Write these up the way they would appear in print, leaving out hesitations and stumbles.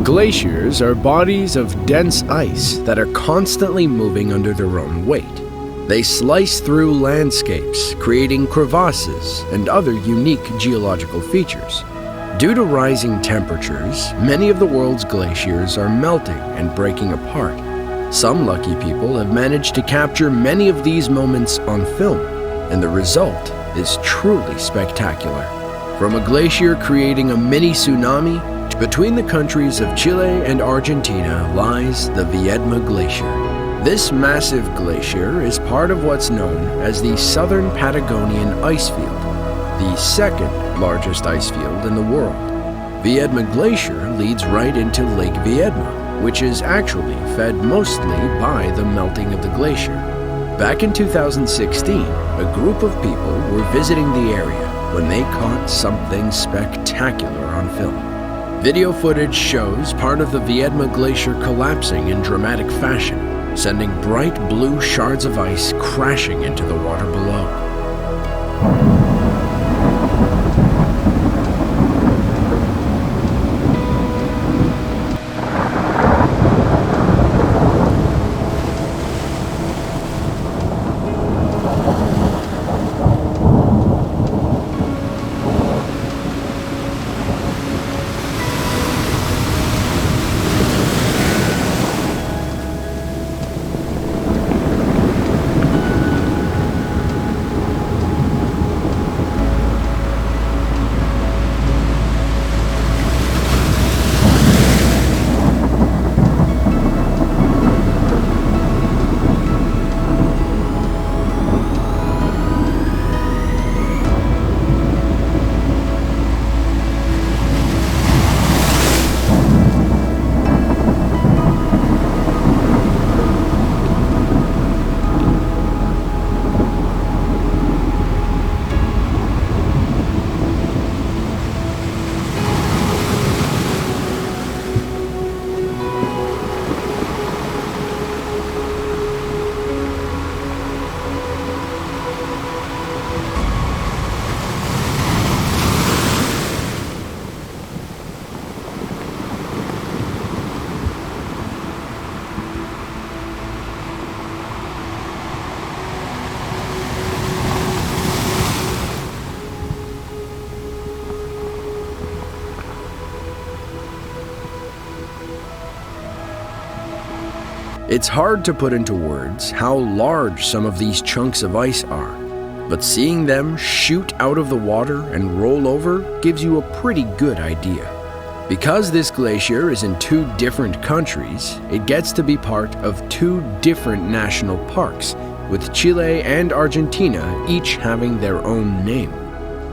Glaciers are bodies of dense ice that are constantly moving under their own weight. They slice through landscapes, creating crevasses and other unique geological features. Due to rising temperatures, many of the world's glaciers are melting and breaking apart. Some lucky people have managed to capture many of these moments on film, and the result is truly spectacular. From a glacier creating a mini tsunami, between the countries of Chile and Argentina lies the Viedma Glacier. This massive glacier is part of what's known as the Southern Patagonian ice field, the second largest ice field in the world. Viedma Glacier leads right into Lake Viedma, which is actually fed mostly by the melting of the glacier. Back in 2016, a group of people were visiting the area when they caught something spectacular on film. Video footage shows part of the Viedma Glacier collapsing in dramatic fashion, sending bright blue shards of ice crashing into the water below. It's hard to put into words how large some of these chunks of ice are, but seeing them shoot out of the water and roll over gives you a pretty good idea. Because this glacier is in two different countries, it gets to be part of two different national parks, with Chile and Argentina each having their own name.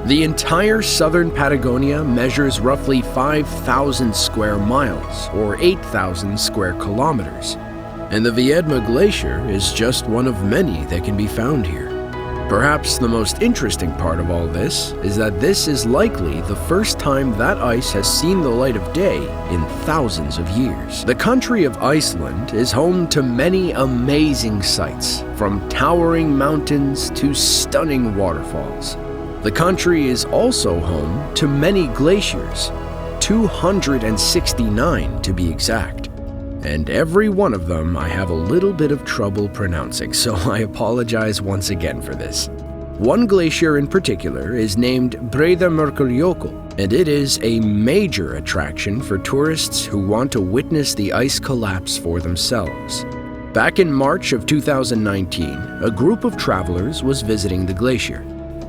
The entire southern Patagonia measures roughly 5,000 square miles, or 8,000 square kilometers. And the Viedma Glacier is just one of many that can be found here. Perhaps the most interesting part of all this is that this is likely the first time that ice has seen the light of day in thousands of years. The country of Iceland is home to many amazing sights, from towering mountains to stunning waterfalls. The country is also home to many glaciers, 269 to be exact. And every one of them I have a little bit of trouble pronouncing, so I apologize once again for this. One glacier in particular is named Breiðamerkurjökull, and it is a major attraction for tourists who want to witness the ice collapse for themselves. Back in March of 2019, a group of travelers was visiting the glacier.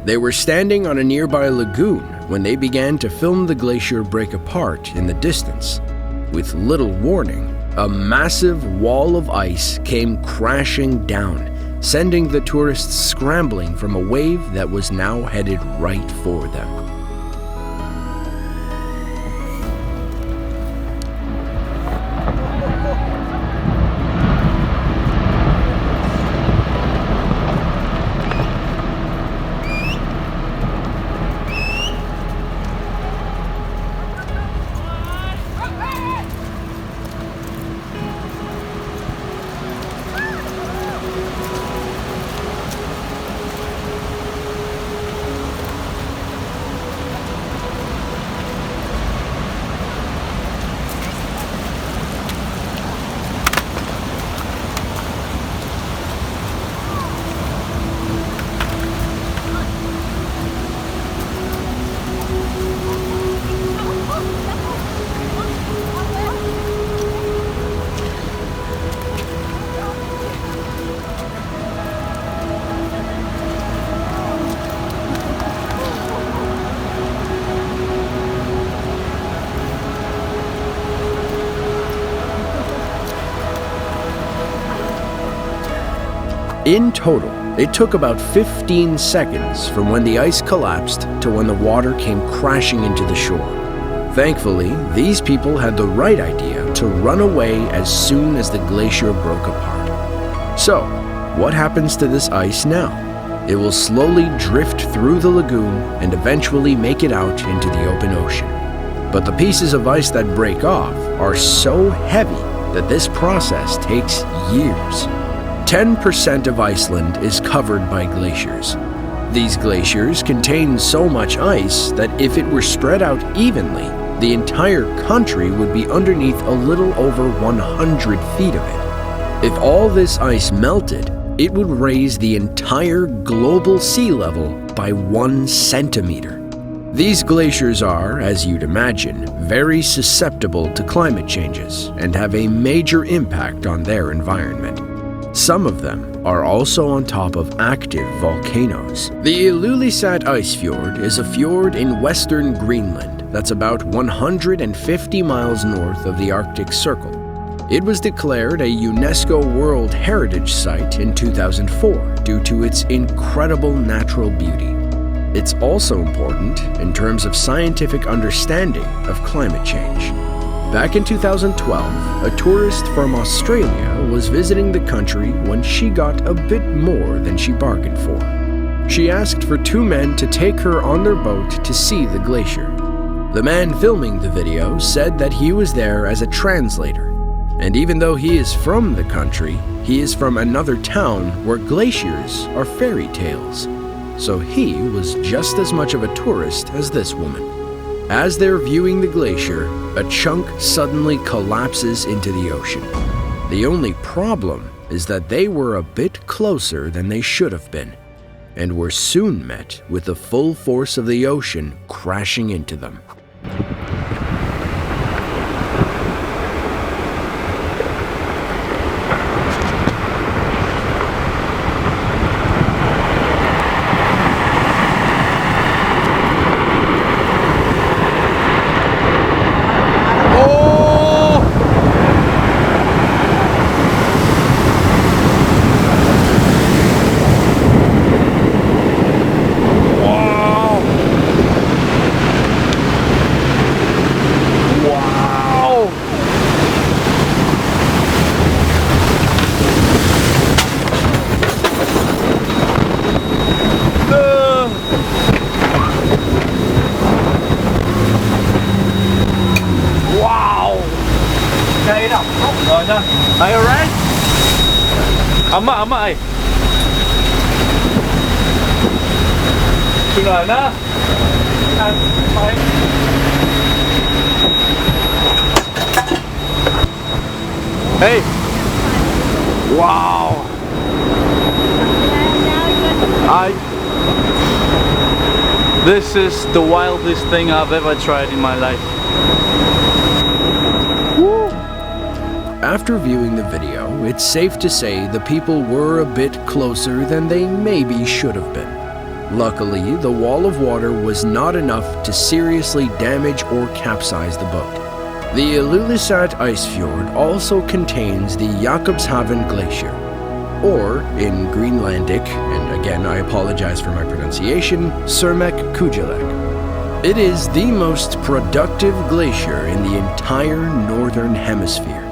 They were standing on a nearby lagoon when they began to film the glacier break apart in the distance. With little warning, a massive wall of ice came crashing down, sending the tourists scrambling from a wave that was now headed right for them. In total, it took about 15 seconds from when the ice collapsed to when the water came crashing into the shore. Thankfully, these people had the right idea to run away as soon as the glacier broke apart. So, what happens to this ice now? It will slowly drift through the lagoon and eventually make it out into the open ocean. But the pieces of ice that break off are so heavy that this process takes years. 10% of Iceland is covered by glaciers. These glaciers contain so much ice that if it were spread out evenly, the entire country would be underneath a little over 100 feet of it. If all this ice melted, it would raise the entire global sea level by 1 centimeter. These glaciers are, as you'd imagine, very susceptible to climate changes and have a major impact on their environment. Some of them are also on top of active volcanoes. The Ilulissat Ice Fjord is a fjord in western Greenland that's about 150 miles north of the Arctic Circle. It was declared a UNESCO World Heritage Site in 2004 due to its incredible natural beauty. It's also important in terms of scientific understanding of climate change. Back in 2012, a tourist from Australia was visiting the country when she got a bit more than she bargained for. She asked for 2 men to take her on their boat to see the glacier. The man filming the video said that he was there as a translator, and even though he is from the country, he is from another town where glaciers are fairy tales. So he was just as much of a tourist as this woman. As they're viewing the glacier, a chunk suddenly collapses into the ocean. The only problem is that they were a bit closer than they should have been, and were soon met with the full force of the ocean crashing into them. Are you alright? Ấm ơi. Chừng rồi đó. Hey. Wow. This is the wildest thing I've ever tried in my life. After viewing the video, it's safe to say the people were a bit closer than they maybe should have been. Luckily, the wall of water was not enough to seriously damage or capsize the boat. The Ilulissat Ice Fjord also contains the Jakobshavn Glacier, or in Greenlandic, and again I apologize for my pronunciation, Surmek Kujalek. It is the most productive glacier in the entire northern hemisphere.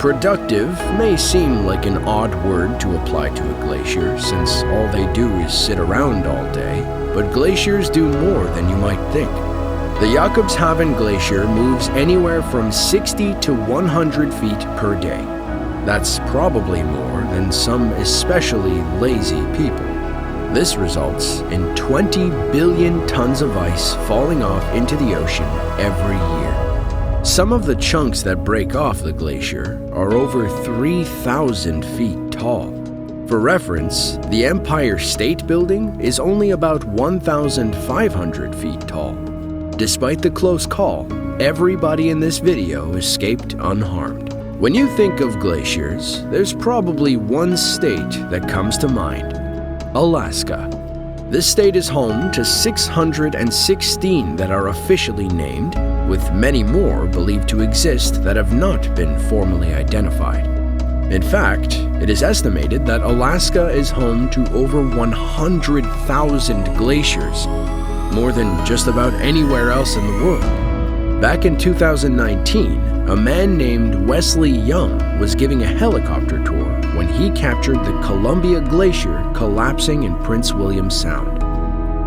Productive may seem like an odd word to apply to a glacier, since all they do is sit around all day, but glaciers do more than you might think. The Jakobshavn Glacier moves anywhere from 60 to 100 feet per day. That's probably more than some especially lazy people. This results in 20 billion tons of ice falling off into the ocean every year. Some of the chunks that break off the glacier are over 3,000 feet tall. For reference, the Empire State Building is only about 1,500 feet tall. Despite the close call, everybody in this video escaped unharmed. When you think of glaciers, there's probably one state that comes to mind: Alaska. This state is home to 616 that are officially named, with many more believed to exist that have not been formally identified. In fact, it is estimated that Alaska is home to over 100,000 glaciers, more than just about anywhere else in the world. Back in 2019, a man named Wesley Young was giving a helicopter tour when he captured the Columbia Glacier collapsing in Prince William Sound.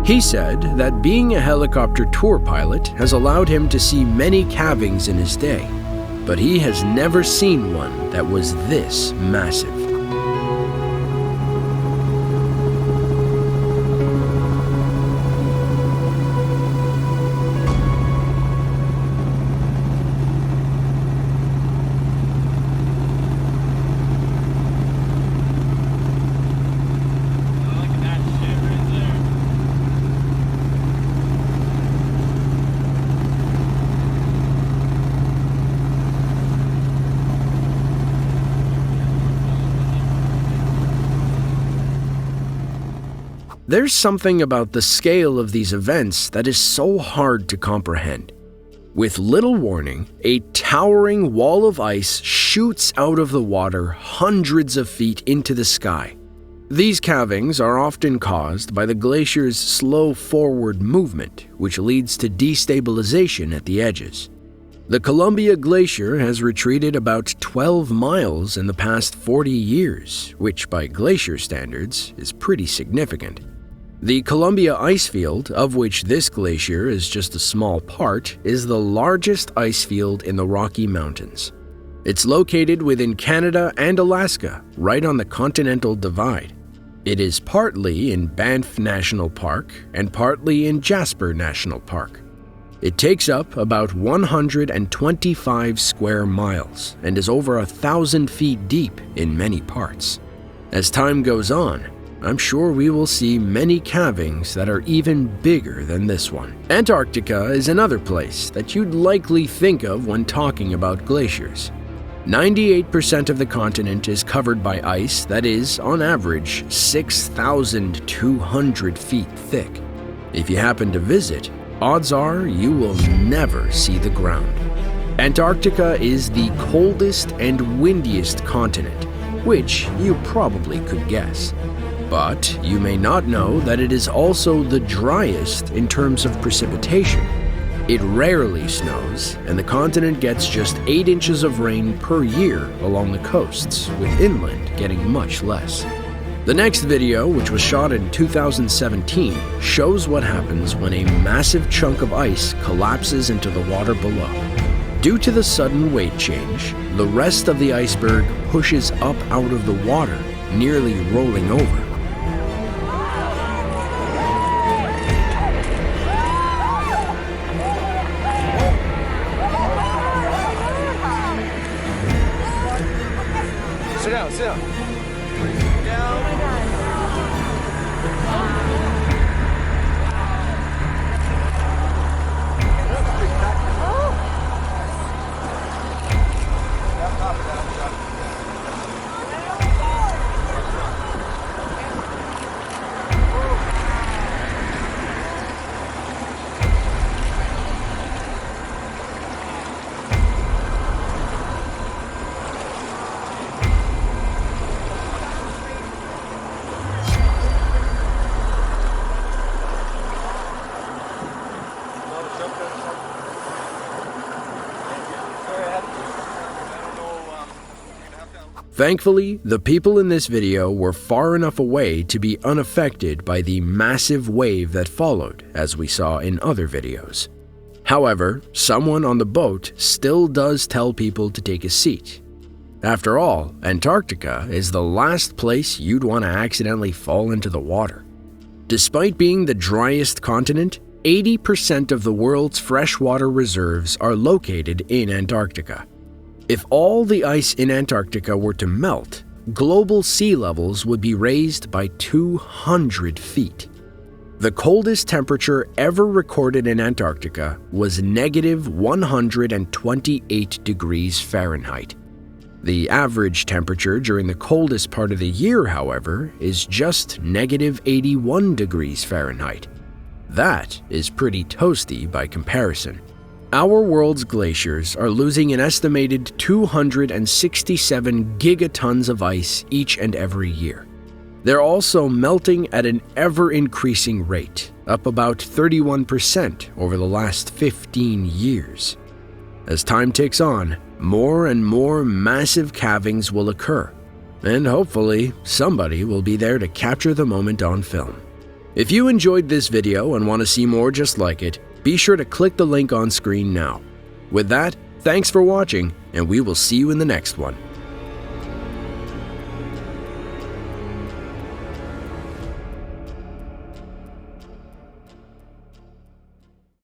He said that being a helicopter tour pilot has allowed him to see many calvings in his day, but he has never seen one that was this massive. There's something about the scale of these events that is so hard to comprehend. With little warning, a towering wall of ice shoots out of the water hundreds of feet into the sky. These calvings are often caused by the glacier's slow forward movement, which leads to destabilization at the edges. The Columbia Glacier has retreated about 12 miles in the past 40 years, which by glacier standards is pretty significant. The Columbia ice field, of which this glacier is just a small part, is the largest ice field in the Rocky Mountains. It's located within Canada and Alaska, right on the Continental Divide. It is partly in Banff National Park and partly in Jasper National Park. It takes up about 125 square miles and is over 1,000 feet deep in many parts. As time goes on, I'm sure we will see many calvings that are even bigger than this one. Antarctica is another place that you'd likely think of when talking about glaciers. 98% of the continent is covered by ice that is, on average, 6,200 feet thick. If you happen to visit, odds are you will never see the ground. Antarctica is the coldest and windiest continent, which you probably could guess. But you may not know that it is also the driest in terms of precipitation. It rarely snows, and the continent gets just 8 inches of rain per year along the coasts, with inland getting much less. The next video, which was shot in 2017, shows what happens when a massive chunk of ice collapses into the water below. Due to the sudden weight change, the rest of the iceberg pushes up out of the water, nearly rolling over. Sit down. Thankfully, the people in this video were far enough away to be unaffected by the massive wave that followed, as we saw in other videos. However, someone on the boat still does tell people to take a seat. After all, Antarctica is the last place you'd want to accidentally fall into the water. Despite being the driest continent, 80% of the world's freshwater reserves are located in Antarctica. If all the ice in Antarctica were to melt, global sea levels would be raised by 200 feet. The coldest temperature ever recorded in Antarctica was negative 128 degrees Fahrenheit. The average temperature during the coldest part of the year, however, is just negative 81 degrees Fahrenheit. That is pretty toasty by comparison. Our world's glaciers are losing an estimated 267 gigatons of ice each and every year. They're also melting at an ever-increasing rate, up about 31% over the last 15 years. As time ticks on, more and more massive calvings will occur, and hopefully somebody will be there to capture the moment on film. If you enjoyed this video and want to see more just like it, be sure to click the link on screen now. With that, thanks for watching, and we will see you in the next one.